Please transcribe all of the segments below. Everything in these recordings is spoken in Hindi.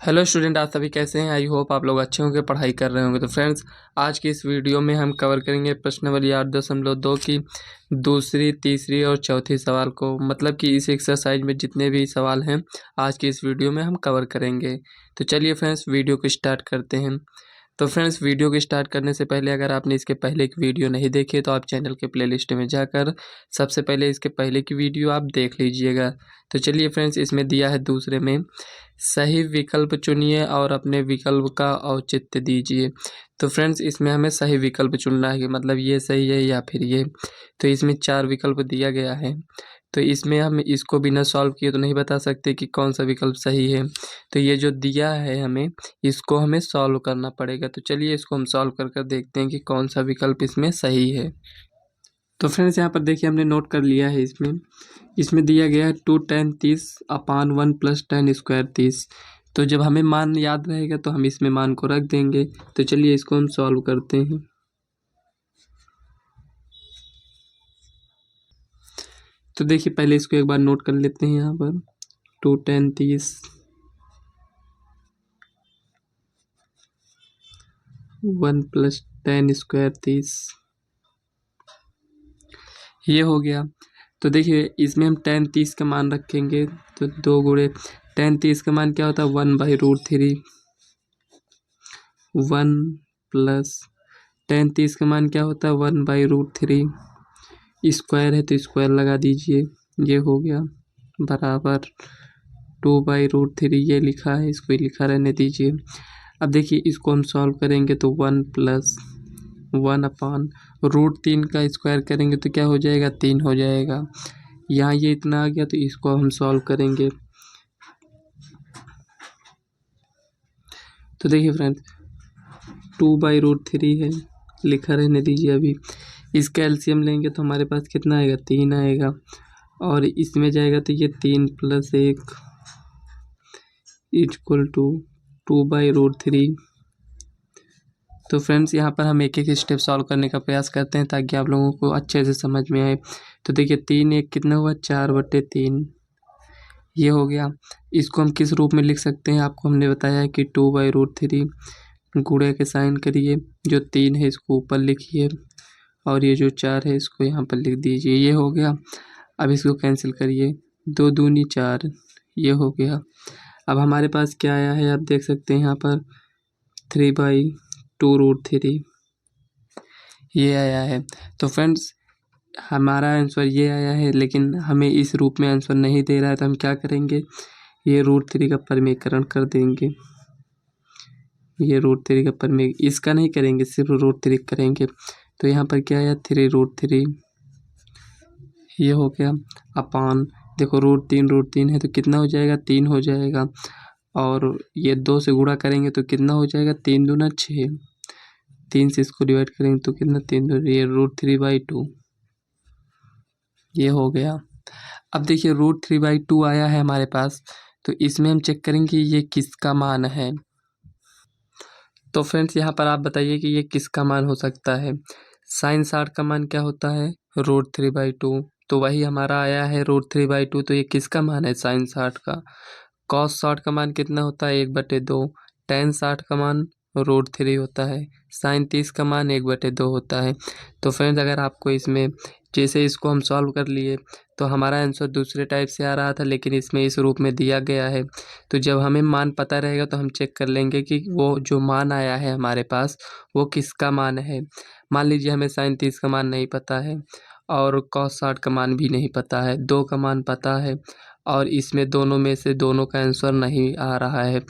हेलो स्टूडेंट, आप सभी कैसे हैं। आई होप आप लोग अच्छे होंगे, पढ़ाई कर रहे होंगे। तो फ्रेंड्स, आज की इस वीडियो में हम कवर करेंगे प्रश्न नंबर 8.2 की दूसरी, तीसरी और चौथी सवाल को। मतलब कि इस एक्सरसाइज में जितने भी सवाल हैं आज की इस वीडियो में हम कवर करेंगे। तो चलिए फ्रेंड्स, वीडियो को स्टार्ट करते हैं। तो फ्रेंड्स, वीडियो को स्टार्ट करने से पहले अगर आपने इसके पहले की वीडियो नहीं देखी तो आप चैनल के प्लेलिस्ट में जाकर सबसे पहले इसके पहले की वीडियो आप देख लीजिएगा। तो चलिए फ्रेंड्स, इसमें दिया है दूसरे में सही विकल्प चुनिए और अपने विकल्प का औचित्य दीजिए। तो फ्रेंड्स, इसमें हमें सही विकल्प चुनना है कि मतलब ये सही है या फिर ये। तो इसमें 4 विकल्प दिया गया है। तो इसमें हम इसको बिना सॉल्व किए तो नहीं बता सकते कि कौन सा विकल्प सही है। तो ये जो दिया है हमें, इसको हमें सॉल्व करना पड़ेगा। तो चलिए इसको हम सॉल्व कर देखते हैं कि कौन सा विकल्प इसमें सही है। तो फ्रेंड्स, यहाँ पर देखिए हमने नोट कर लिया है। इसमें दिया गया है 2 tan 30/1 + tan² 30। तो जब हमें मान याद रहेगा तो हम इसमें मान को रख देंगे। तो चलिए इसको हम सॉल्व करते हैं। तो देखिए पहले इसको एक बार नोट कर लेते हैं। यहाँ पर 2 tan 30 1 + tan² 30 ये हो गया। तो देखिए इसमें हम tan 30 का मान रखेंगे तो 2 गुणे tan 30 का मान क्या होता है 1/√3। 1 + tan 30 का मान क्या होता है 1/√3। स्क्वायर है तो स्क्वायर लगा दीजिए, ये हो गया बराबर 2/√3। ये लिखा है, इसको लिखा रहने दीजिए। अब देखिए इसको हम सॉल्व करेंगे तो 1 + 1/√3 का स्क्वायर करेंगे तो क्या हो जाएगा 3 हो जाएगा। यहाँ ये इतना आ गया तो इसको हम सॉल्व करेंगे। तो देखिए फ्रेंड्स 2/√3 है, लिखा रहने दीजिए। अभी इसका एलसीएम लेंगे तो हमारे पास कितना आएगा 3 आएगा, और इसमें जाएगा तो ये 3 + 1 = 2/√3। तो फ्रेंड्स, यहाँ पर हम एक एक स्टेप सॉल्व करने का प्रयास करते हैं ताकि आप लोगों को अच्छे से समझ में आए। तो देखिए 3 1 कितना हुआ 4/3, ये हो गया। इसको हम किस रूप में लिख सकते हैं, आपको हमने बताया है कि 2/√3 गुणे के साइन करिए। जो 3 है इसको ऊपर लिखिए और ये जो 4 है इसको यहाँ पर लिख दीजिए, ये हो गया। अब इसको कैंसिल करिए, 2 दूनी 4, ये हो गया। अब हमारे पास क्या आया है, आप देख सकते हैं यहाँ पर 3/2√3 ये आया है। तो फ्रेंड्स, हमारा आंसर ये आया है, लेकिन हमें इस रूप में आंसर नहीं दे रहा है तो हम क्या करेंगे, ये √3 का परिमेयकरण कर देंगे। ये √3 का परिमेय इसका नहीं करेंगे, सिर्फ √3 करेंगे। तो यहाँ पर क्या आया 3√3, ये हो गया अपान, देखो √3 है तो कितना हो जाएगा 3 हो जाएगा। और ये 2 से गुणा करेंगे तो कितना हो जाएगा 3 दूना 6, 3 से इसको डिवाइड करेंगे तो कितना 3 2, ये √3/2 ये हो गया। अब देखिए √3/2 आया है हमारे पास, तो इसमें हम चेक करेंगे ये किसका मान है। तो फ्रेंड्स, यहाँ पर आप बताइए कि ये किसका मान हो सकता है। sin 60 का मान क्या होता है √3/2, तो वही हमारा आया है √3/2। तो ये किसका मान है sin 60 का। cos 60 का मान कितना होता है 1/2। tan 60 का मान √3 होता है। sin 30 का मान 1/2 होता है। तो फ्रेंड्स, अगर आपको इसमें जैसे इसको हम सॉल्व कर लिए तो हमारा आंसर दूसरे टाइप से आ रहा था, लेकिन इसमें इस रूप में दिया गया है। तो जब हमें मान पता रहेगा तो हम चेक कर लेंगे कि वो जो मान आया है हमारे पास वो किसका मान है। मान लीजिए हमें sin 30 का मान नहीं पता है और cos 60 का मान भी नहीं पता है, 2 का मान पता है और इसमें दोनों में से दोनों का आंसर नहीं आ रहा है।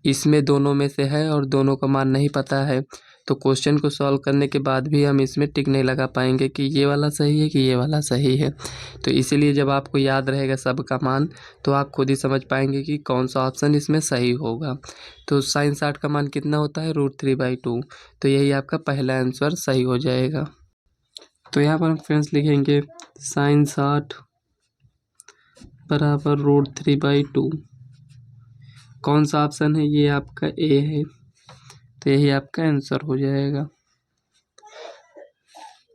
इसमें दोनों में से है और दोनों का मान नहीं पता है, तो क्वेश्चन को सॉल्व करने के बाद भी हम इसमें टिक नहीं लगा पाएंगे कि ये वाला सही है कि ये वाला सही है। तो इसीलिए जब आपको याद रहेगा सबका मान तो आप खुद ही समझ पाएंगे कि कौन सा ऑप्शन इसमें सही होगा। तो sin 60 का मान कितना होता है √3/2, तो यही आपका पहला आंसर सही हो जाएगा। तो यहाँ पर हम फ्रेंड्स लिखेंगे sin 60 बराबर √3/2। कौन सा ऑप्शन है, ये आपका ए है, तो यही आपका आंसर हो जाएगा।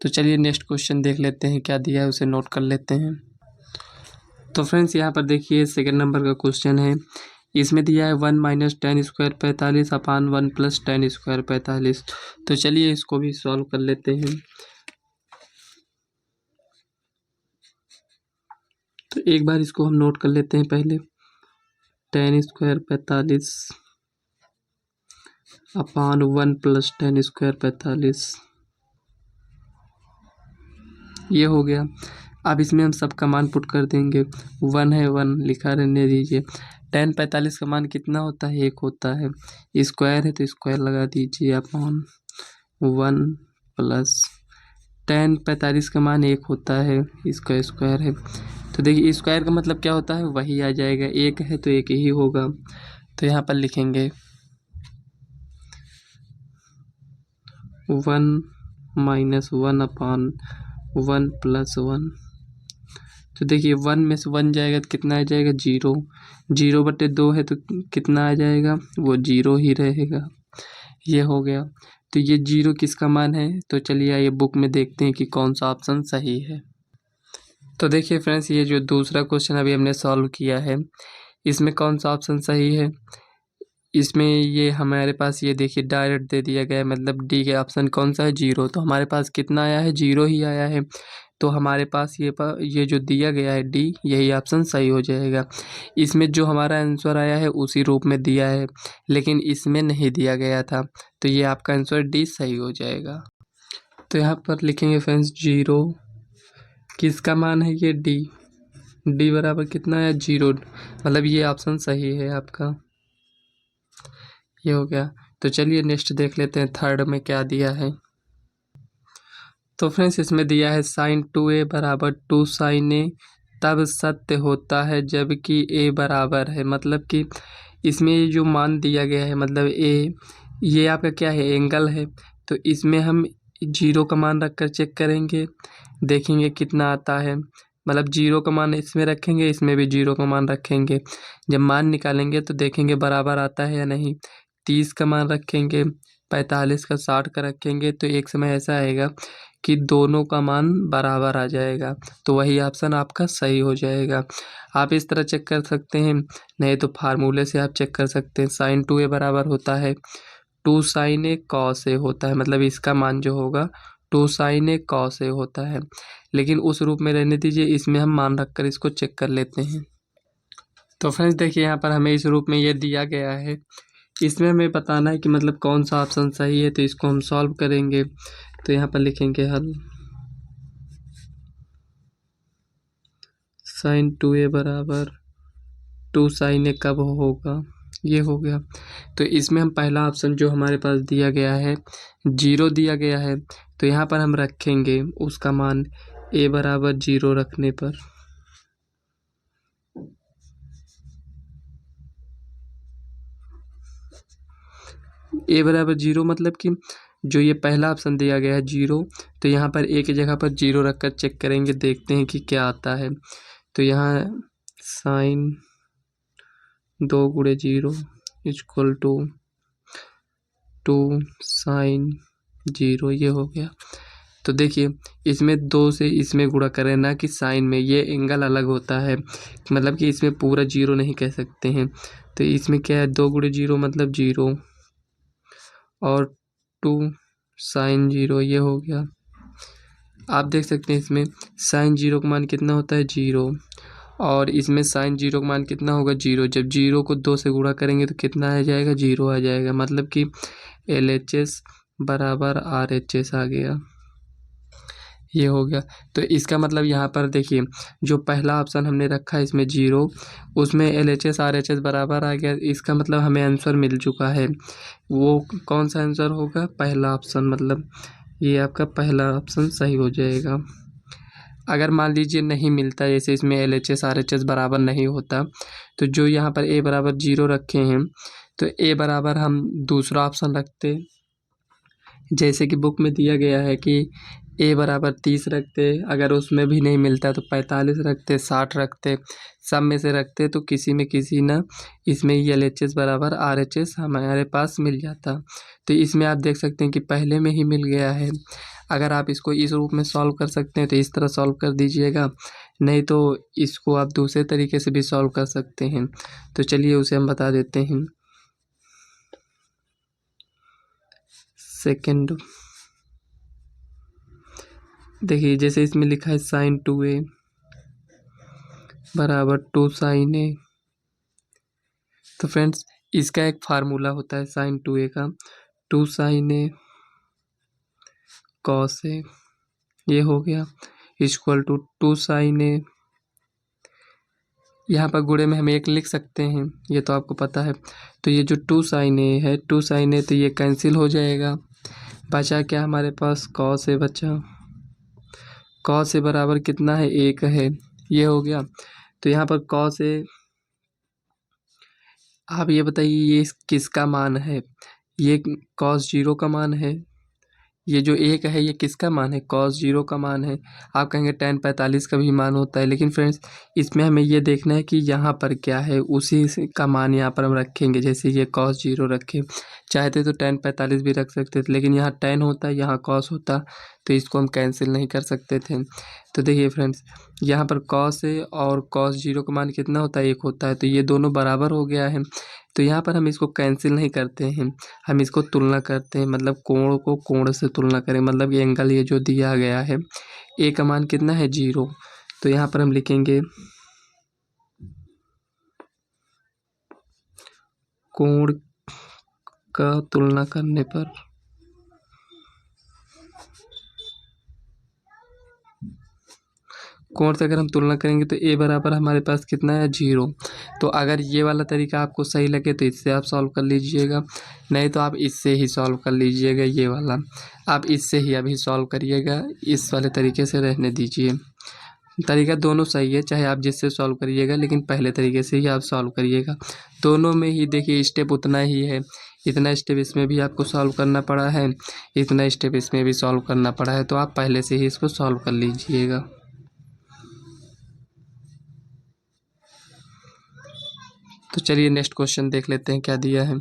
तो चलिए नेक्स्ट क्वेश्चन देख लेते हैं, क्या दिया है उसे नोट कर लेते हैं। तो फ्रेंड्स, यहाँ पर देखिए सेकंड नंबर का क्वेश्चन है, इसमें दिया है 1 माइनस टेन स्क्वायर 45 अपान 1 प्लस टेन स्क्वायर 45। तो चलिए इसको भी सॉल्व कर लेते हैं। तो एक बार इसको हम नोट कर लेते हैं पहले। टेन स्क्वायर 45 अपान 1 प्लस टेन स्क्वायर 45, ये हो गया। अब इसमें हम सबका मान पुट कर देंगे। 1 है 1 लिखा रहने दीजिए। टेन 45 का मान कितना होता है? 1 होता है। स्क्वायर है तो स्क्वायर लगा दीजिए अपॉन 1 प्लस टेन 45 का मान 1 होता है, इसका स्क्वायर है। तो देखिए स्क्वायर का मतलब क्या होता है? वही आ जाएगा। 1 है तो 1 ही होगा। तो यहाँ पर लिखेंगे 1 माइनस 1 अपान 1 प्लस 1। तो देखिए 1 में से 1 जाएगा तो कितना आ जाएगा? 0। 0/2 है तो कितना आ जाएगा? वो 0 ही रहेगा। ये हो गया। तो ये 0 किसका मान है? तो चलिए ये बुक में देखते हैं कि कौन सा ऑप्शन सही है। तो देखिए फ्रेंड्स, ये जो दूसरा क्वेश्चन अभी हमने सॉल्व किया है, इसमें कौन सा ऑप्शन सही है? इसमें ये हमारे पास ये देखिए डायरेक्ट दे दिया गया है, मतलब डी के ऑप्शन कौन सा है? 0। तो हमारे पास कितना आया है? 0 ही आया है। तो हमारे पास ये जो दिया गया है डी, यही ऑप्शन सही हो जाएगा। इसमें जो हमारा आंसर आया है उसी रूप में दिया है, लेकिन इसमें नहीं दिया गया था, तो ये आपका आंसर डी सही हो जाएगा। तो यहाँ पर लिखेंगे फ्रेंड्स 0 किसका मान है? ये डी। डी बराबर कितना है? 0, मतलब ये ऑप्शन सही है आपका। ये हो गया। तो चलिए नेक्स्ट देख लेते हैं थर्ड में क्या दिया है। तो फ्रेंड्स इसमें दिया है साइन 2a बराबर 2 साइन ए तब सत्य होता है जबकि a बराबर है। मतलब कि इसमें जो मान दिया गया है, मतलब a ये आपका क्या है? एंगल है। तो इसमें हम 0 का मान रख कर चेक करेंगे, देखेंगे कितना आता है। मतलब 0 का मान इसमें रखेंगे, इसमें भी 0 का मान रखेंगे। जब मान निकालेंगे तो देखेंगे बराबर आता है या नहीं। 30 का मान रखेंगे, 45 का, 60 का रखेंगे, तो एक समय ऐसा आएगा कि दोनों का मान बराबर आ जाएगा। तो वही ऑप्शन आपका सही हो जाएगा। आप इस तरह चेक कर सकते हैं, नहीं तो फार्मूले से आप चेक कर सकते हैं। साइन 2a बराबर होता है 2 साइन ए कॉस ए होता है, मतलब इसका मान जो होगा 2 साइन ए कॉस ए होता है। लेकिन उस रूप में रहने दीजिए, इसमें हम मान रखकर इसको चेक कर लेते हैं। तो फ्रेंड्स देखिए यहाँ पर हमें इस रूप में ये दिया गया है, इसमें हमें बताना है कि मतलब कौन सा ऑप्शन सही है। तो इसको हम सॉल्व करेंगे। तो यहाँ पर लिखेंगे हल साइन 2a बराबर 2 साइन ए कब होगा? ये हो गया। तो इसमें हम पहला ऑप्शन जो हमारे पास दिया गया है 0 दिया गया है, तो यहाँ पर हम रखेंगे उसका मान a बराबर 0 रखने पर a बराबर 0, मतलब कि जो ये पहला ऑप्शन दिया गया है 0, तो यहाँ पर a की जगह पर 0 रखकर चेक करेंगे, देखते हैं कि क्या आता है। तो यहाँ साइन 2 गुणे 0 इक्वल टू 2 साइन 0, ये हो गया। तो देखिए इसमें 2 से इसमें गुणा करें, ना कि साइन में। ये एंगल अलग होता है, मतलब कि इसमें पूरा 0 नहीं कह सकते हैं। तो इसमें क्या है? 2 गुणे 0 मतलब 0 और 2 साइन 0, ये हो गया। आप देख सकते हैं इसमें साइन 0 का मान कितना होता है? 0, और इसमें साइन 0 का मान कितना होगा? 0। जब 0 को 2 से गुणा करेंगे तो कितना आ जाएगा? 0 आ जाएगा। मतलब कि LHS बराबर RHS आ गया। ये हो गया। तो इसका मतलब यहाँ पर देखिए जो पहला ऑप्शन हमने रखा है इसमें 0, उसमें LHS RHS बराबर आ गया। इसका मतलब हमें आंसर मिल चुका है। वो कौन सा आंसर होगा? पहला ऑप्शन, मतलब ये आपका पहला ऑप्शन सही हो जाएगा। अगर मान लीजिए नहीं मिलता, जैसे इसमें LHS RHS बराबर नहीं होता, तो जो यहाँ पर a बराबर 0 रखे हैं, तो a बराबर हम दूसरा ऑप्शन रखते, जैसे कि बुक में दिया गया है कि ए बराबर 30 रखते, अगर उसमें भी नहीं मिलता तो 45 रखते, 60 रखते, सब में से रखते तो किसी में किसी ना इसमें LHS बराबर RHS हमारे पास मिल जाता। तो इसमें आप देख सकते हैं कि पहले में ही मिल गया है। अगर आप इसको इस रूप में सॉल्व कर सकते हैं तो इस तरह सॉल्व कर दीजिएगा, नहीं तो इसको आप दूसरे तरीके से भी सॉल्व कर सकते हैं। तो चलिए उसे हम बता देते हैं। सेकेंड देखिए, जैसे इसमें लिखा है sin 2a बराबर 2 sin a। तो फ्रेंड्स इसका एक फार्मूला होता है sin 2a का, 2 sin a cos a, ये हो गया इक्वल टू 2 sin a। यहाँ पर गुणे में हम एक लिख सकते हैं, ये तो आपको पता है। तो ये जो 2 sin a है, 2 sin a तो ये कैंसिल हो जाएगा, बचा क्या हमारे पास cos a बचा। cos a बराबर कितना है, 1 है, ये हो गया। तो यहाँ पर cos a, आप ये बताइए ये किसका मान है, ये cos 0 का मान है, ये जो 1 है ये किसका मान है, cos 0 का मान है। आप कहेंगे tan 45 का भी मान होता है, लेकिन फ्रेंड्स इसमें हमें ये देखना है कि यहाँ पर क्या है, उसी का मान यहाँ पर हम रखेंगे। जैसे ये cos 0 रखे, चाहते तो tan 45 भी रख सकते थे, लेकिन यहाँ tan होता, यहाँ cos होता, तो इसको हम कैंसिल नहीं कर सकते थे। तो देखिए फ्रेंड्स, यहाँ पर cos है और cos 0 का मान कितना होता है, 1 होता है, तो ये दोनों बराबर हो गया है। तो यहाँ पर हम इसको कैंसिल नहीं करते हैं, हम इसको तुलना करते हैं, मतलब कोण को कोण से तुलना करें, मतलब ये एंगल ये जो दिया गया है, ए का मान कितना है, 0। तो यहाँ पर हम लिखेंगे कोण का तुलना करने पर कोण से अगर हम तुलना करेंगे तो ए बराबर हमारे पास कितना है, 0। तो अगर ये वाला तरीका आपको सही लगे तो इससे आप सॉल्व कर लीजिएगा, नहीं तो आप इससे ही सॉल्व कर लीजिएगा। ये वाला आप इससे ही अभी सॉल्व करिएगा, इस वाले तरीके से रहने दीजिए। तरीका दोनों सही है, चाहे आप जिससे सॉल्व करिएगा, लेकिन पहले तरीके से ही आप सॉल्व करिएगा। दोनों में ही देखिए स्टेप उतना ही है, इतना स्टेप इसमें भी आपको सॉल्व करना पड़ा है, इतना स्टेप इसमें भी सॉल्व करना पड़ा है, तो आप पहले से ही इसको सॉल्व कर लीजिएगा। तो चलिए नेक्स्ट क्वेश्चन देख लेते हैं क्या दिया है।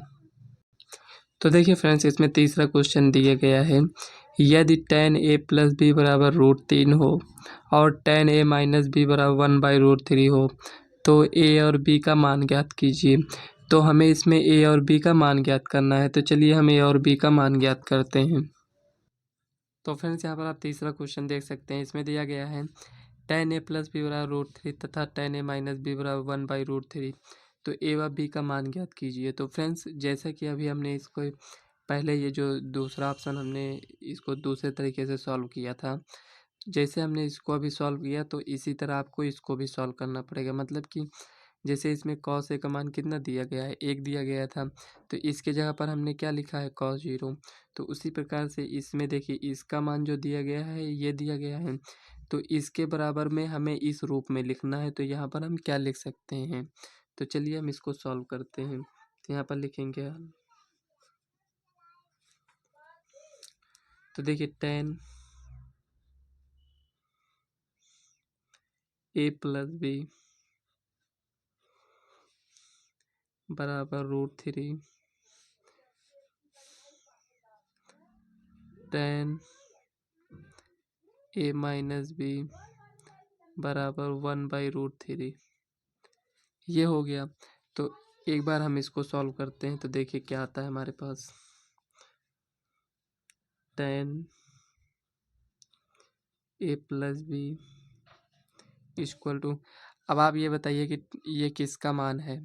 तो देखिए फ्रेंड्स, इसमें तीसरा क्वेश्चन दिया गया है, यदि tan a प्लस बी बराबर √3 हो और tan a माइनस बी बराबर 1/√3 हो, तो a और b का मान ज्ञात कीजिए। तो हमें इसमें a और b का मान ज्ञात करना है, तो चलिए हम a और b का मान ज्ञात करते हैं। तो फ्रेंड्स यहाँ पर आप तीसरा क्वेश्चन देख सकते हैं, इसमें दिया गया है tan a प्लस बी बराबर √3 तथा tan a माइनस बी बराबर 1/√3, तो ए व बी का मान ज्ञात कीजिए। तो फ्रेंड्स जैसा कि अभी हमने इसको पहले ये जो दूसरा ऑप्शन हमने इसको दूसरे तरीके से सॉल्व किया था, जैसे हमने इसको अभी सॉल्व किया तो इसी तरह आपको इसको भी सॉल्व करना पड़ेगा। मतलब कि जैसे इसमें cos a का मान कितना दिया गया है, 1 दिया गया था, तो इसके जगह पर हमने क्या लिखा है, cos 0। तो उसी प्रकार से इसमें देखिए इसका मान जो दिया गया है ये दिया गया है, तो इसके बराबर में हमें इस रूप में लिखना है। तो यहाँ पर हम क्या लिख सकते हैं, तो चलिए हम इसको सॉल्व करते हैं। तो यहाँ पर लिखेंगे हम, तो देखिए tan a प्लस बी बराबर √3 tan a माइनस बी बराबर 1/√3, ये हो गया। तो एक बार हम इसको सॉल्व करते हैं, तो देखिए क्या आता है हमारे पास, tan a plus b equal to, अब आप ये बताइए कि ये किसका मान है,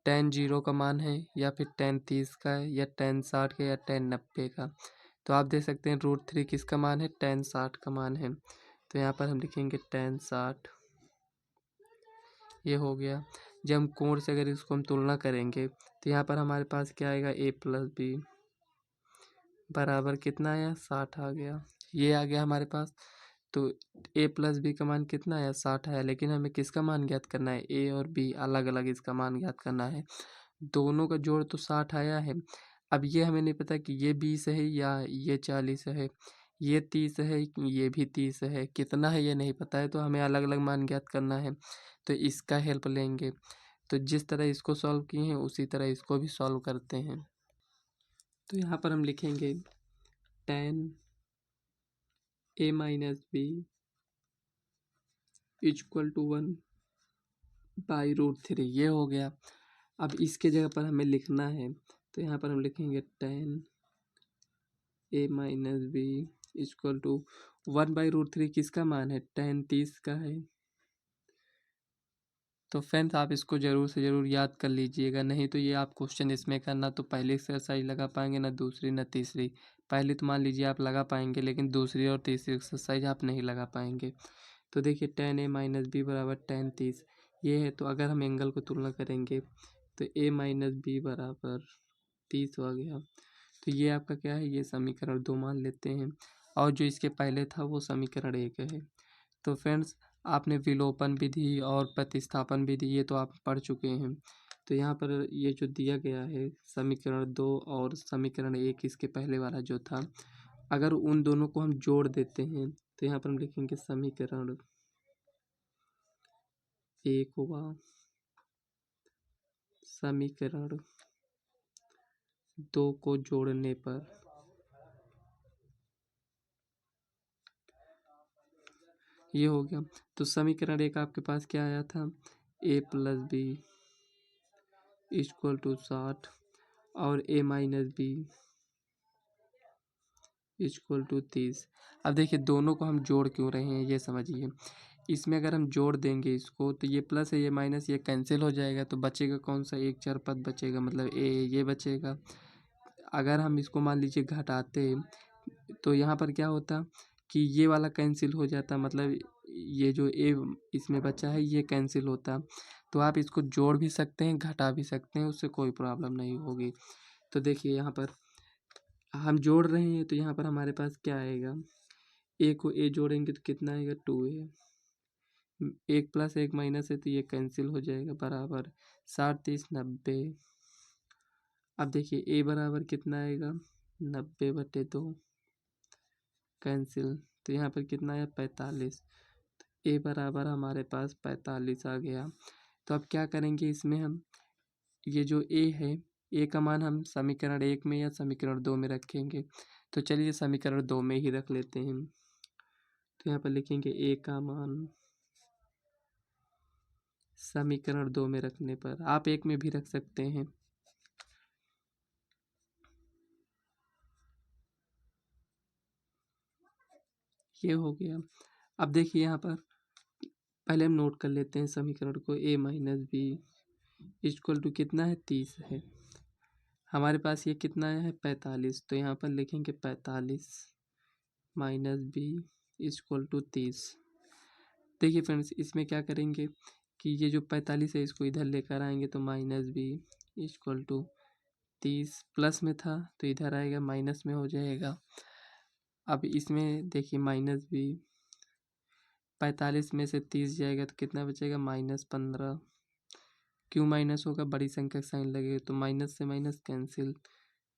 tan 0 का मान है या फिर tan 30 का है या tan 60 का या tan 90 का। तो आप देख सकते हैं √3 किसका मान है, tan 60 का मान है। तो यहाँ पर हम लिखेंगे tan 60, ये हो गया। जब हम कोण से अगर इसको हम तुलना करेंगे तो यहाँ पर हमारे पास क्या आएगा, a प्लस बी बराबर कितना आया, 60 आ गया, ये आ गया हमारे पास। तो a प्लस बी का मान कितना आया, 60 आया, लेकिन हमें किसका मान ज्ञात करना है, a और b अलग अलग इसका मान ज्ञात करना है। दोनों का जोड़ तो 60 आया है, अब ये हमें नहीं पता कि ये 20 है या ये 40 है, ये 30 है, ये भी 30 है, कितना है ये नहीं पता है, तो हमें अलग अलग मान ज्ञात करना है। तो इसका हेल्प लेंगे। तो जिस तरह इसको सॉल्व किए हैं उसी तरह इसको भी सॉल्व करते हैं। तो यहाँ पर हम लिखेंगे tan a minus b equal to 1/√3, ये हो गया। अब इसके जगह पर हमें लिखना है, तो यहाँ पर हम लिखेंगे tan a minus b equal to 1/√3 किसका मान है, tan 30 का है। तो फ्रेंड्स आप इसको ज़रूर से ज़रूर याद कर लीजिएगा, नहीं तो ये आप क्वेश्चन इसमें करना तो पहली एक्सरसाइज लगा पाएंगे ना दूसरी ना तीसरी। पहली तो मान लीजिए आप लगा पाएंगे, लेकिन दूसरी और तीसरी एक्सरसाइज आप नहीं लगा पाएंगे। तो देखिए tan a माइनस बी बराबर tan 30 ये है। तो अगर हम एंगल को तुलना करेंगे तो a माइनस बी बराबर 30 हो गया। तो ये आपका क्या है, ये समीकरण 2 मान लेते हैं, और जो इसके पहले था वो समीकरण 1 है। तो फ्रेंड्स आपने विलोपन विधि और प्रतिस्थापन विधि ये तो आप पढ़ चुके हैं। तो यहाँ पर ये जो दिया गया है समीकरण 2 और समीकरण 1 इसके पहले वाला जो था, अगर उन दोनों को हम जोड़ देते हैं तो यहाँ पर हम लिखेंगे समीकरण 1 हुआ समीकरण 2 को जोड़ने पर ये हो गया। तो समीकरण 1 आपके पास क्या आया था, a plus b equal to 60 और a minus b equal to 30। अब देखिए दोनों को हम जोड़ क्यों रहे हैं ये समझिए। इसमें अगर हम जोड़ देंगे इसको तो ये प्लस है ये माइनस ये कैंसिल हो जाएगा, तो बचेगा कौन सा, एक चर पद बचेगा, मतलब ए ये बचेगा। अगर हम इसको मान लीजिए घटाते तो यहाँ पर क्या होता कि ये वाला कैंसिल हो जाता, मतलब ये जो ए इसमें बचा है ये कैंसिल होता। तो आप इसको जोड़ भी सकते हैं घटा भी सकते हैं, उससे कोई प्रॉब्लम नहीं होगी। तो देखिए यहाँ पर हम जोड़ रहे हैं तो यहाँ पर हमारे पास क्या आएगा, ए को ए जोड़ेंगे तो कितना आएगा 2a, एक प्लस एक माइनस है तो ये कैंसिल हो जाएगा, बराबर 60 30 90। अब देखिए ए बराबर कितना आएगा 90/2 कैंसिल, तो यहाँ पर कितना आया 45। ए बराबर हमारे पास 45 आ गया। तो अब क्या करेंगे इसमें हम, ये जो ए है ए का मान हम समीकरण 1 में या समीकरण 2 में रखेंगे। तो चलिए समीकरण 2 में ही रख लेते हैं। तो यहाँ पर लिखेंगे ए का मान समीकरण 2 में रखने पर, आप 1 में भी रख सकते हैं। ये हो गया। अब देखिए यहाँ पर पहले हम नोट कर लेते हैं समीकरण को, a minus b equal to कितना है 30 है, हमारे पास ये कितना है 45। तो यहाँ पर लिखेंगे 45 माइनस बी इक्वल टू 30। देखिए फ्रेंड्स इसमें क्या करेंगे कि ये जो 45 है इसको इधर लेकर आएंगे, तो minus b equal to 30, plus में था तो इधर आएगा माइनस में हो जाएगा। अब इसमें देखिए माइनस बी 45 में से 30 जाएगा तो कितना बचेगा -15। क्यों माइनस होगा, बड़ी संख्या का साइन लगेगा तो माइनस से माइनस कैंसिल।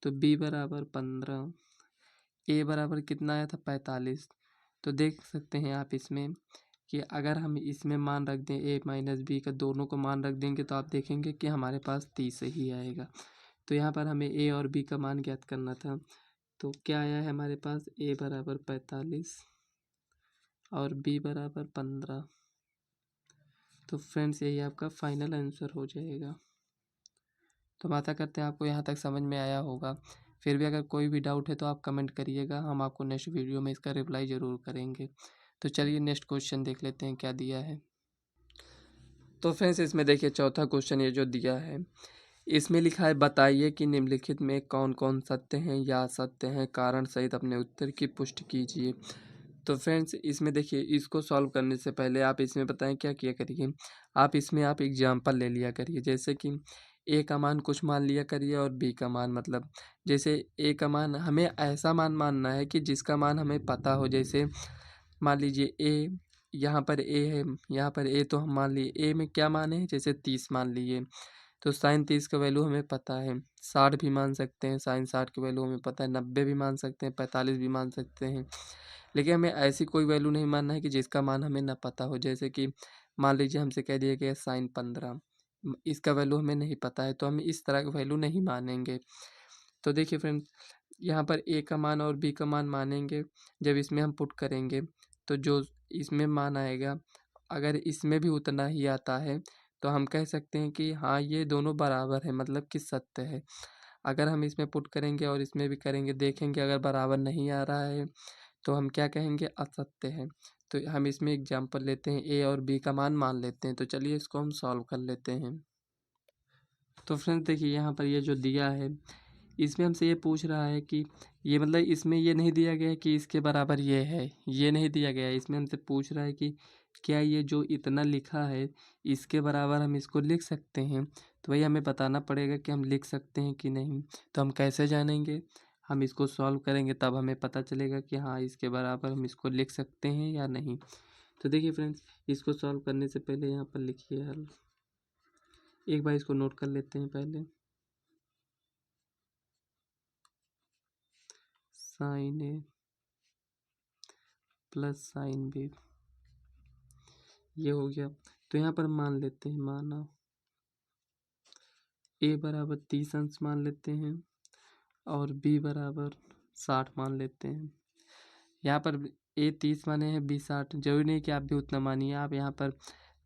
तो b बराबर 15, a बराबर कितना आया था 45। तो देख सकते हैं आप इसमें कि अगर हम इसमें मान रख दें a माइनस बी का, दोनों को मान रख देंगे तो आप देखेंगे कि हमारे पास 30 ही आएगा। तो यहाँ पर हमें a और b का मान ज्ञात करना था। तो क्या आया है हमारे पास, a बराबर 45 और b बराबर 15। तो फ्रेंड्स यही आपका फाइनल आंसर हो जाएगा। तो आशा करते हैं आपको यहाँ तक समझ में आया होगा। फिर भी अगर कोई भी डाउट है तो आप कमेंट करिएगा, हम आपको नेक्स्ट वीडियो में इसका रिप्लाई ज़रूर करेंगे। तो चलिए नेक्स्ट क्वेश्चन देख लेते हैं क्या दिया है। तो फ्रेंड्स इसमें देखिए चौथा क्वेश्चन ये जो दिया है, इसमें लिखा है बताइए कि निम्नलिखित में कौन कौन सत्य हैं या असत्य हैं, कारण सहित अपने उत्तर की पुष्टि कीजिए। तो फ्रेंड्स इसमें देखिए इसको सॉल्व करने से पहले आप इसमें बताएं क्या किया करिए, आप इसमें आप एग्जाम्पल ले लिया करिए। जैसे कि ए का मान कुछ मान लिया करिए और बी का मान, मतलब जैसे ए का मान हमें ऐसा मान मानना है कि जिसका मान हमें पता हो। जैसे मान लीजिए ए, यहाँ पर ए है, यहाँ पर ए, तो हम मान लिए ए में क्या मान है, जैसे 30 मान लिए। तो साइन 30 का वैल्यू हमें पता है, 60 भी मान सकते हैं, साइन 60 की वैल्यू हमें पता है, 90 भी मान सकते हैं, 45 भी मान सकते हैं। लेकिन हमें ऐसी कोई वैल्यू नहीं मानना है कि जिसका मान हमें ना पता हो। जैसे कि मान लीजिए हमसे कह दिया गया साइन 15, इसका वैल्यू हमें नहीं पता है, तो हम इस तरह का वैल्यू नहीं मानेंगे। तो देखिए फ्रेंड्स, यहाँ पर ए का मान और बी का मान मानेंगे। जब इसमें हम पुट करेंगे तो जो इसमें मान आएगा, अगर इसमें भी उतना ही आता है तो हम कह सकते हैं कि हाँ ये दोनों बराबर है, मतलब कि सत्य है। अगर हम इसमें पुट करेंगे और इसमें भी करेंगे, देखेंगे अगर बराबर नहीं आ रहा है तो हम क्या कहेंगे, असत्य है। तो हम इसमें एग्जांपल लेते हैं, ए और बी का मान लेते हैं। तो चलिए इसको हम सॉल्व कर लेते हैं। तो फ्रेंड्स देखिए, यहाँ पर ये जो दिया है इसमें हमसे ये पूछ रहा है कि ये मतलब इसमें ये नहीं दिया गया है कि इसके बराबर ये है, ये नहीं दिया गया है। इसमें हमसे पूछ रहा है कि क्या ये जो इतना लिखा है इसके बराबर हम इसको लिख सकते हैं। तो वही हमें बताना पड़ेगा कि हम लिख सकते हैं कि नहीं। तो हम कैसे जानेंगे, हम इसको सॉल्व करेंगे तब हमें पता चलेगा कि हाँ इसके बराबर हम इसको लिख सकते हैं या नहीं। तो देखिए फ्रेंड्स, इसको सॉल्व करने से पहले यहाँ पर लिखिए हल। एक बार इसको नोट कर लेते हैं पहले। साइन ए प्लस साइन बी, ये हो गया। तो यहाँ पर मान लेते हैं, माना ए बराबर 30 अंश मान लेते हैं और बी बराबर 60 मान लेते हैं। यहाँ पर ए 30 माने हैं, बी 60। जरूरी नहीं कि आप भी उतना मानिए, आप यहाँ पर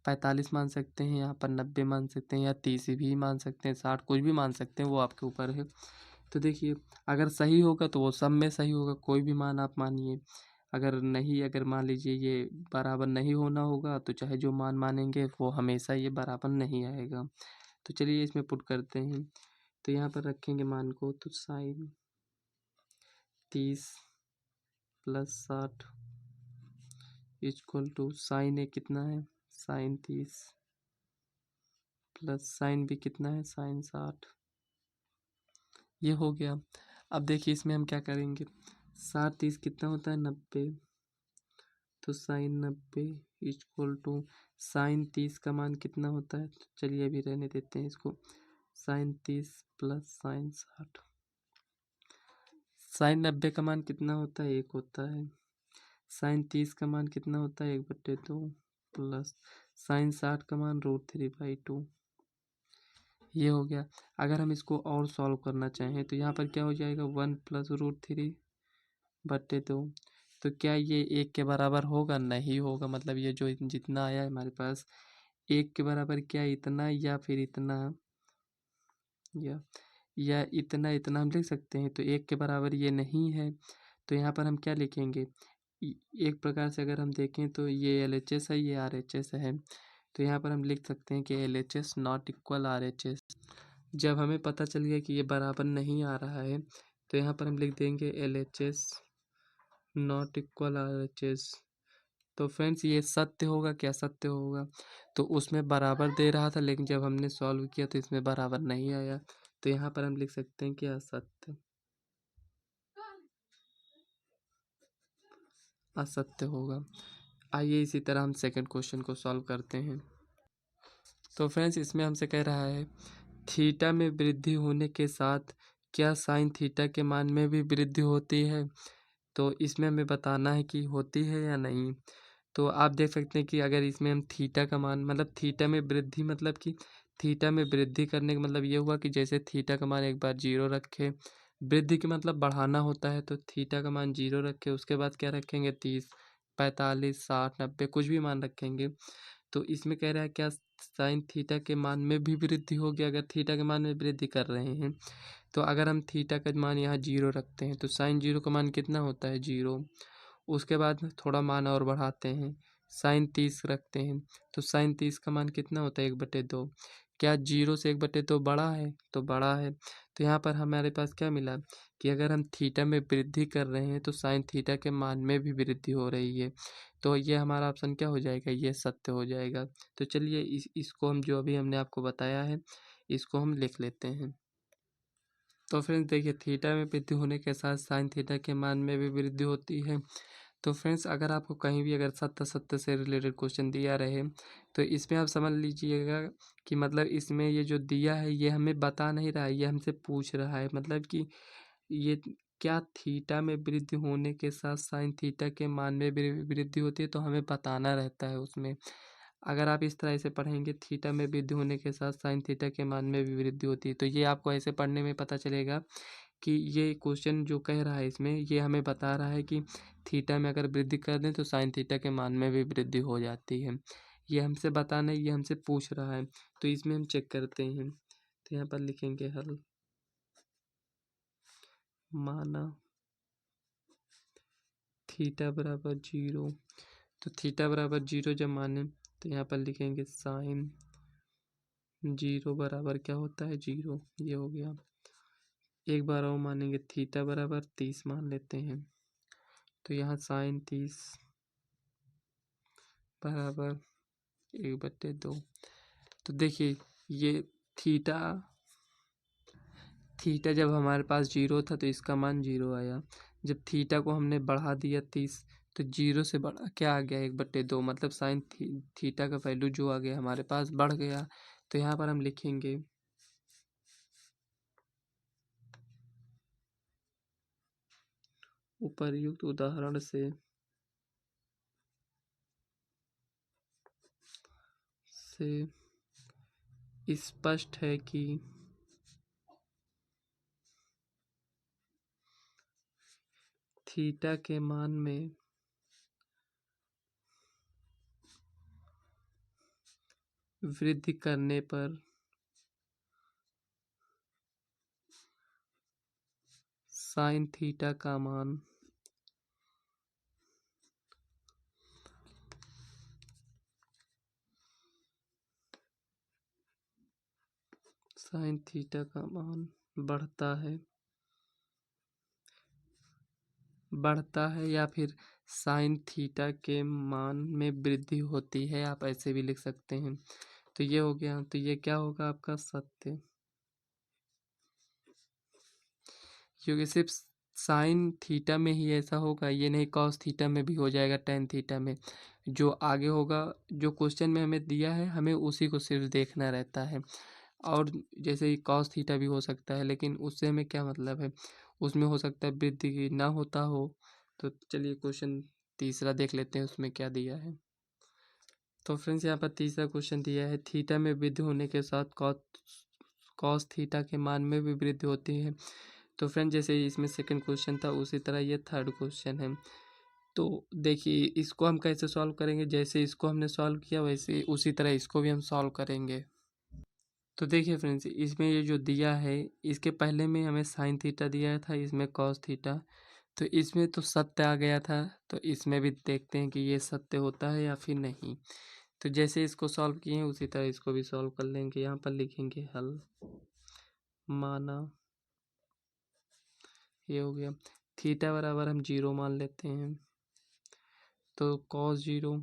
45 मान सकते हैं, यहाँ पर 90 मान सकते हैं, या 30 भी मान सकते हैं, 60 कुछ भी मान सकते हैं, वो आपके ऊपर है। तो देखिए, अगर सही होगा तो वो सब में सही होगा, कोई भी मान आप मानिए। अगर नहीं, अगर मान लीजिए ये बराबर नहीं होना होगा तो चाहे जो मान मानेंगे वो हमेशा ये बराबर नहीं आएगा। तो चलिए इसमें पुट करते हैं। तो यहाँ पर रखेंगे मान को, तो sine 30 plus 60 equal to sine A कितना है, साइन 30 प्लस साइन बी कितना है, साइन 60। ये हो गया। अब देखिए इसमें हम क्या करेंगे, 60 30 कितना होता है, 90। तो साइन 90 इक्वल टू साइन 30 का मान कितना होता है, तो चलिए अभी रहने देते हैं इसको। साइन 30 प्लस साइन 60, साइन 90 का मान कितना होता है, 1 होता है। साइन 30 का मान कितना होता है, 1/2 प्लस साइन 60 का मान √3/2। ये हो गया। अगर हम इसको और सॉल्व करना चाहें तो यहाँ पर क्या हो जाएगा, 1 प्लस √3/2। तो क्या ये 1 के बराबर होगा, नहीं होगा। मतलब ये जो जितना आया है हमारे पास 1 के बराबर, क्या इतना या फिर इतना, या इतना इतना हम लिख सकते हैं। तो 1 के बराबर ये नहीं है। तो यहाँ पर हम क्या लिखेंगे, एक प्रकार से अगर हम देखें तो ये LHS है, ये RHS है। तो यहाँ पर हम लिख सकते हैं कि LHS नॉट इक्वल RHS। जब हमें पता चल गया कि ये बराबर नहीं आ रहा है तो यहाँ पर हम लिख देंगे LHS नॉट इक्वल RHS। तो फ्रेंड्स, ये सत्य होगा, क्या सत्य होगा, तो उसमें बराबर दे रहा था, लेकिन जब हमने सॉल्व किया तो इसमें बराबर नहीं आया। तो यहाँ पर हम लिख सकते हैं कि असत्य, असत्य होगा। आइए इसी तरह हम सेकंड क्वेश्चन को सॉल्व करते हैं। तो फ्रेंड्स, इसमें हमसे कह रहा है थीटा में वृद्धि होने के साथ क्या साइन थीटा के मान में भी वृद्धि होती है। तो इसमें हमें बताना है कि होती है या नहीं। तो आप देख सकते हैं कि अगर इसमें हम थीटा का मान, मतलब थीटा में वृद्धि, मतलब कि थीटा में वृद्धि करने का मतलब ये हुआ कि जैसे थीटा का मान एक बार 0 रखे, वृद्धि के मतलब बढ़ाना होता है, तो थीटा का मान 0 रखे, उसके बाद क्या रखेंगे, 30 45 60 90 कुछ भी मान रखेंगे। तो इसमें कह रहा है क्या साइन थीटा के मान में भी वृद्धि होगी। अगर थीटा के मान में वृद्धि कर रहे हैं तो अगर हम थीटा का मान यहाँ 0 रखते हैं तो साइन 0 का मान कितना होता है, 0। उसके बाद थोड़ा मान और बढ़ाते हैं, साइन 30 रखते हैं तो साइन 30 का मान कितना होता है, 1/2। क्या 0 से 1/2 बड़ा है, तो बड़ा है। तो यहाँ पर हमारे पास क्या मिला कि अगर हम थीटा में वृद्धि कर रहे हैं तो साइन थीटा के मान में भी वृद्धि हो रही है। तो ये हमारा ऑप्शन क्या हो जाएगा, ये सत्य हो जाएगा। तो चलिए इसको हम, जो अभी हमने आपको बताया है, इसको हम लिख लेते हैं। तो फ्रेंड्स देखिए, थीटा में वृद्धि होने के साथ साइन थीटा के मान में भी वृद्धि होती है। तो फ्रेंड्स अगर आपको कहीं भी अगर सत्य सत्य से रिलेटेड क्वेश्चन दिया रहे तो इसमें आप समझ लीजिएगा कि मतलब इसमें ये जो दिया है ये हमें बता नहीं रहा है, ये हमसे पूछ रहा है मतलब कि ये क्या थीटा में वृद्धि होने के साथ साइन थीटा के मान में वृद्धि होती है, तो हमें बताना रहता है उसमें। अगर आप इस तरह से पढ़ेंगे थीटा में वृद्धि होने के साथ साइन थीटा के मान में भी वृद्धि होती है, तो ये आपको ऐसे पढ़ने में पता चलेगा कि ये क्वेश्चन जो कह रहा है इसमें ये हमें बता रहा है कि थीटा में अगर वृद्धि कर दें तो साइन थीटा के मान में भी वृद्धि हो जाती है। ये हमसे बताना, ये हमसे पूछ रहा है, तो इसमें हम चेक करते हैं। तो यहाँ पर लिखेंगे हल, माना थीटा बराबर 0। तो थीटा बराबर 0 जब माने तो यहाँ पर लिखेंगे साइन 0 बराबर क्या होता है 0, ये हो गया। एक बार और मानेंगे थीटा बराबर 30 मान लेते हैं, तो यहाँ साइन 30 बराबर 1/2। तो देखिए ये थीटा थीटा जब हमारे पास 0 था तो इसका मान 0 आया। जब थीटा को हमने बढ़ा दिया 30 तो 0 से बढ़ा क्या आ गया 1/2, मतलब साइन थीटा का वैल्यू जो आ गया हमारे पास बढ़ गया। तो यहाँ पर हम लिखेंगे उपर्युक्त उदाहरण से स्पष्ट है कि थीटा के मान में वृद्धि करने पर साइन थीटा का मान बढ़ता है या फिर साइन थीटा के मान में वृद्धि होती है, आप ऐसे भी लिख सकते हैं। तो ये हो गया, तो ये क्या होगा आपका सत्य, क्योंकि सिर्फ साइन थीटा में ही ऐसा होगा, ये नहीं कॉस थीटा में भी हो जाएगा, टेन थीटा में। जो आगे होगा जो क्वेश्चन में हमें दिया है हमें उसी को सिर्फ देखना रहता है। और जैसे ही कॉस थीटा भी हो सकता है, लेकिन उससे हमें क्या मतलब है, उसमें हो सकता है वृद्धि ना होता हो। तो चलिए क्वेश्चन तीसरा देख लेते हैं उसमें क्या दिया है। तो फ्रेंड्स यहाँ पर तीसरा क्वेश्चन दिया है थीटा में वृद्धि होने के साथ कॉस थीटा के मान में भी वृद्धि होती है। तो फ्रेंड जैसे इसमें सेकंड क्वेश्चन था उसी तरह ये थर्ड क्वेश्चन है। तो देखिए इसको हम कैसे सॉल्व करेंगे, जैसे इसको हमने सॉल्व किया वैसे उसी तरह इसको भी हम सॉल्व करेंगे। तो देखिए फ्रेंड्स इसमें ये जो दिया है इसके पहले में हमें साइन थीटा दिया था, इसमें कॉस थीटा, तो इसमें तो सत्य आ गया था। तो इसमें भी देखते हैं कि ये सत्य होता है या फिर नहीं। तो जैसे इसको सॉल्व किए हैं उसी तरह इसको भी सॉल्व कर लेंगे। यहाँ पर लिखेंगे हल, माना ये हो गया थीटा बराबर हम 0 मान लेते हैं। तो कॉस जीरो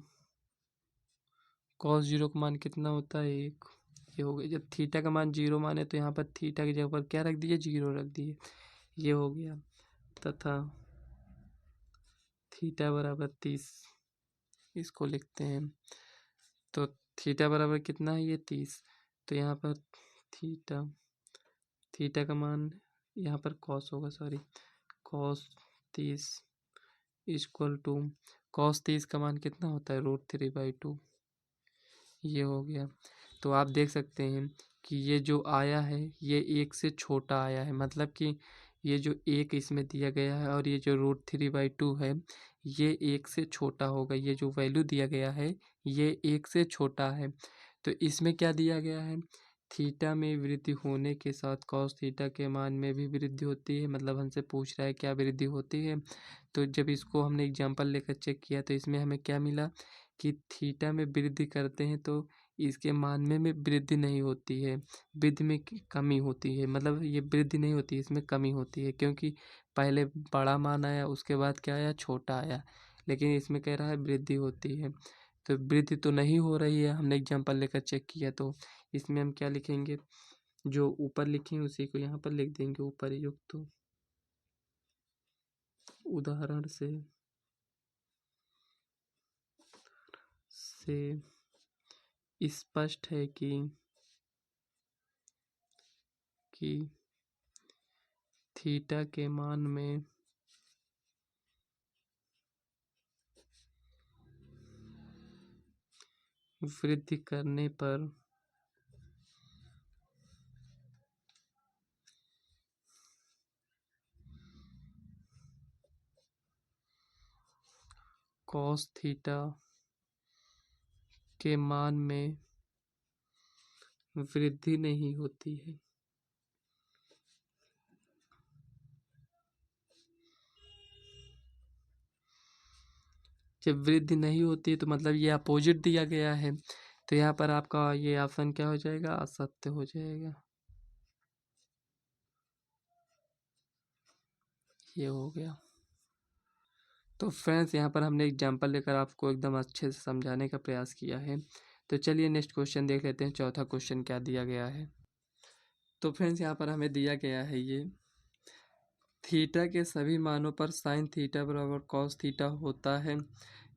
का मान कितना होता है 1, ये हो गया। जब थीटा का मान 0 माने तो यहाँ पर थीटा की जगह पर क्या रख दिए 0 रख दिए, ये हो गया। तथा थीटा बराबर 30 इसको लिखते हैं। तो थीटा बराबर कितना है ये 30। तो यहाँ पर थीटा थीटा का मान यहाँ पर कॉस होगा, sorry cos 30 equal to cos 30 का मान कितना होता है √3/2, ये हो गया। तो आप देख सकते हैं कि ये जो आया है ये 1 से छोटा आया है, मतलब कि ये जो 1 इसमें दिया गया है और ये जो √3/2 है ये 1 से छोटा होगा। ये जो वैल्यू दिया गया है ये 1 से छोटा है। तो इसमें क्या दिया गया है, थीटा में वृद्धि होने के साथ कॉस थीटा के मान में भी वृद्धि होती है, मतलब हमसे पूछ रहा है क्या वृद्धि होती है। तो जब इसको हमने एग्जांपल लेकर चेक किया तो इसमें हमें क्या मिला कि थीटा में वृद्धि करते हैं तो इसके मान में वृद्धि नहीं होती है, वृद्धि में कमी होती है, मतलब ये वृद्धि नहीं होती इसमें कमी होती है, क्योंकि पहले बड़ा मान आया उसके बाद क्या आया छोटा आया, लेकिन इसमें कह रहा है वृद्धि होती है। तो वृद्धि तो नहीं हो रही है, हमने एग्जांपल लेकर चेक किया। तो इसमें हम क्या लिखेंगे, जो ऊपर लिखे उसी को यहाँ पर लिख देंगे, उपर्युक्त उदाहरण से से स्पष्ट है कि थीटा के मान में वृद्धि करने पर कॉस थीटा के मान में वृद्धि नहीं होती है। जब वृद्धि नहीं होती है तो मतलब ये अपोजिट दिया गया है, तो यहाँ पर आपका ये ऑप्शन क्या हो जाएगा, असत्य हो जाएगा। ये हो गया। तो फ्रेंड्स यहाँ पर हमने एग्जाम्पल लेकर आपको एकदम अच्छे से समझाने का प्रयास किया है। तो चलिए नेक्स्ट क्वेश्चन देख लेते हैं। चौथा क्वेश्चन क्या दिया गया है। तो फ्रेंड्स यहाँ पर हमें दिया गया है ये थीटा के सभी मानों पर साइन थीटा बराबर कॉस थीटा होता है।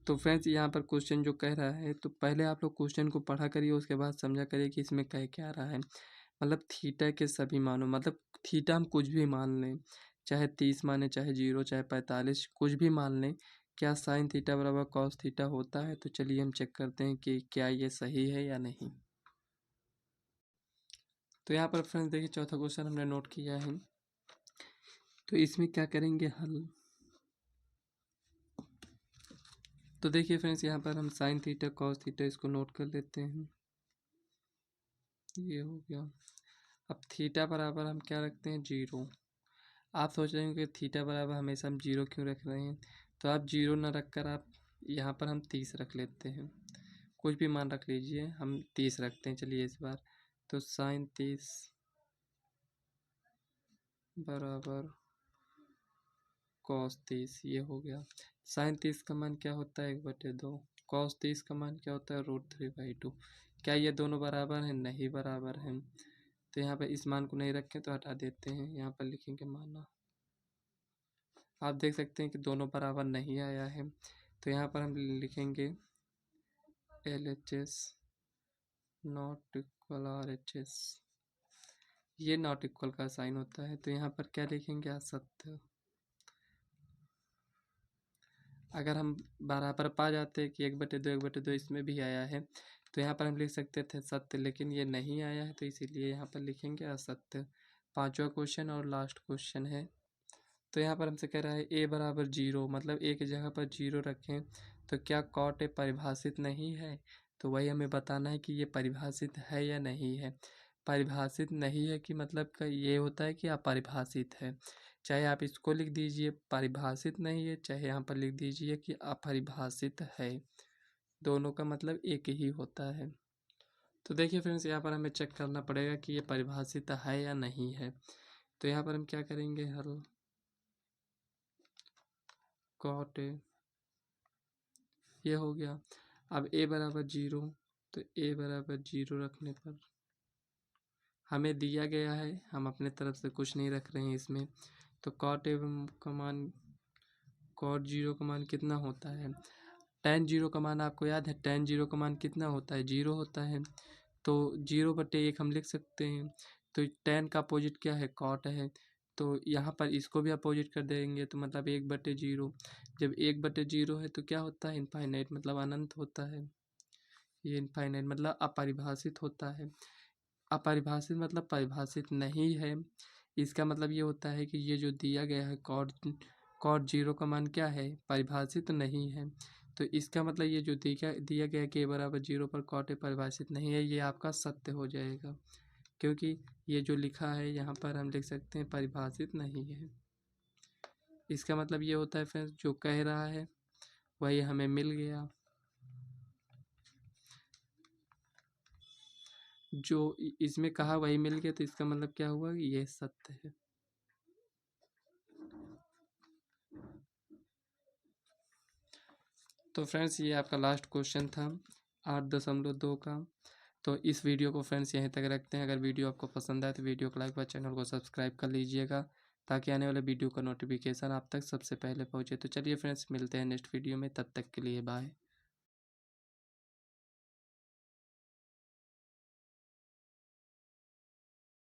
तो फ्रेंड्स यहाँ पर क्वेश्चन जो कह रहा है, तो पहले आप लोग क्वेश्चन को पढ़ा करिए, उसके बाद समझा करिए कि इसमें कह क्या रहा है। मतलब थीटा के सभी मानों, मतलब थीटा हम कुछ भी मान लें, चाहे 30 माने, चाहे 0, चाहे 45, कुछ भी मान लें, क्या साइन थीटा बराबर कॉस थीटा होता है। तो चलिए हम चेक करते हैं कि क्या ये सही है या नहीं। तो यहाँ पर फ्रेंड्स देखिए चौथा क्वेश्चन हमने नोट किया है। तो इसमें क्या करेंगे, हल। तो देखिए फ्रेंड्स यहाँ पर हम साइन थीटा कॉस थीटा इसको नोट कर लेते हैं। ये हो गया। अब थीटा बराबर हम क्या रखते हैं, 0। आप सोच रहे हैं कि थीटा बराबर हमेशा हम 0 क्यों रख रहे हैं। तो आप 0 ना रख कर आप यहाँ पर हम 30 रख लेते हैं। कुछ भी मान रख लीजिए, हम 30 रखते हैं। चलिए इस बार तो साइन 30 बराबर कॉस 30, ये हो गया। साइन 30 का मान क्या होता है, 1/2। कॉस 30 का मान क्या होता है, √3/2। क्या ये दोनों बराबर हैं, नहीं बराबर हैं। तो यहाँ पर इस मान को नहीं रखें तो हटा देते हैं, यहाँ पर लिखेंगे माना। आप देख सकते हैं कि दोनों बराबर नहीं आया है, तो यहाँ पर हम लिखेंगे LHS नॉट इक्वल RHS। ये नॉट इक्वल का साइन होता है, तो यहाँ पर क्या लिखेंगे, असत्य। अगर हम बराबर पा जाते कि 1/2 इसमें भी आया है, तो यहाँ पर हम लिख सकते थे सत्य, लेकिन ये नहीं आया है, तो इसीलिए यहाँ पर लिखेंगे असत्य। पांचवा क्वेश्चन और लास्ट क्वेश्चन है। तो यहाँ पर हमसे कह रहा है a बराबर 0, मतलब a की जगह पर 0 रखें तो क्या कॉट ए परिभाषित नहीं है। तो वही हमें बताना है कि ये परिभाषित है या नहीं है। परिभाषित नहीं है कि मतलब का ये होता है कि अपरिभाषित है। चाहे आप इसको लिख दीजिए परिभाषित नहीं है, चाहे यहाँ पर लिख दीजिए कि अपरिभाषित है, दोनों का मतलब एक ही होता है। तो देखिए फ्रेंड्स यहाँ पर हमें चेक करना पड़ेगा कि ये परिभाषित है या नहीं है। तो यहाँ पर हम क्या करेंगे, हल कॉट ए, ये हो गया। अब a बराबर 0, तो a बराबर 0 रखने पर हमें दिया गया है, हम अपने तरफ से कुछ नहीं रख रहे हैं इसमें। तो कॉट ए का मान, कॉट 0 का मान कितना होता है, tan 0 का मान आपको याद है, tan 0 का मान कितना होता है, 0 होता है। तो 0/1 हम लिख सकते हैं। तो tan का अपोजिट क्या है, कॉट है। तो यहाँ पर इसको भी अपोजिट कर देंगे, तो मतलब 1/0। जब 1/0 है तो क्या होता है, इनफाइनाइट, मतलब अनंत होता है। ये इनफाइनाइट मतलब अपरिभाषित होता है। अपरिभाषित मतलब परिभाषित नहीं है। इसका मतलब ये होता है कि ये जो दिया गया है कॉट 0 का मान क्या है, परिभाषित नहीं है। तो इसका मतलब ये जो दिया गया कि बराबर 0 पर कॉट परिभाषित नहीं है, ये आपका सत्य हो जाएगा, क्योंकि ये जो लिखा है यहाँ पर हम लिख सकते हैं परिभाषित नहीं है। इसका मतलब ये होता है फ्रेंड्स, जो कह रहा है वही हमें मिल गया, जो इसमें कहा वही मिल गया, तो इसका मतलब क्या हुआ, ये सत्य है। तो फ्रेंड्स ये आपका लास्ट क्वेश्चन था 8.2 का। तो इस वीडियो को फ्रेंड्स यहीं तक रखते हैं। अगर वीडियो आपको पसंद आए तो वीडियो को लाइक व चैनल को सब्सक्राइब कर लीजिएगा, ताकि आने वाले वीडियो का नोटिफिकेशन आप तक सबसे पहले पहुंचे। तो चलिए फ्रेंड्स मिलते हैं नेक्स्ट वीडियो में, तब तक के लिए बाय।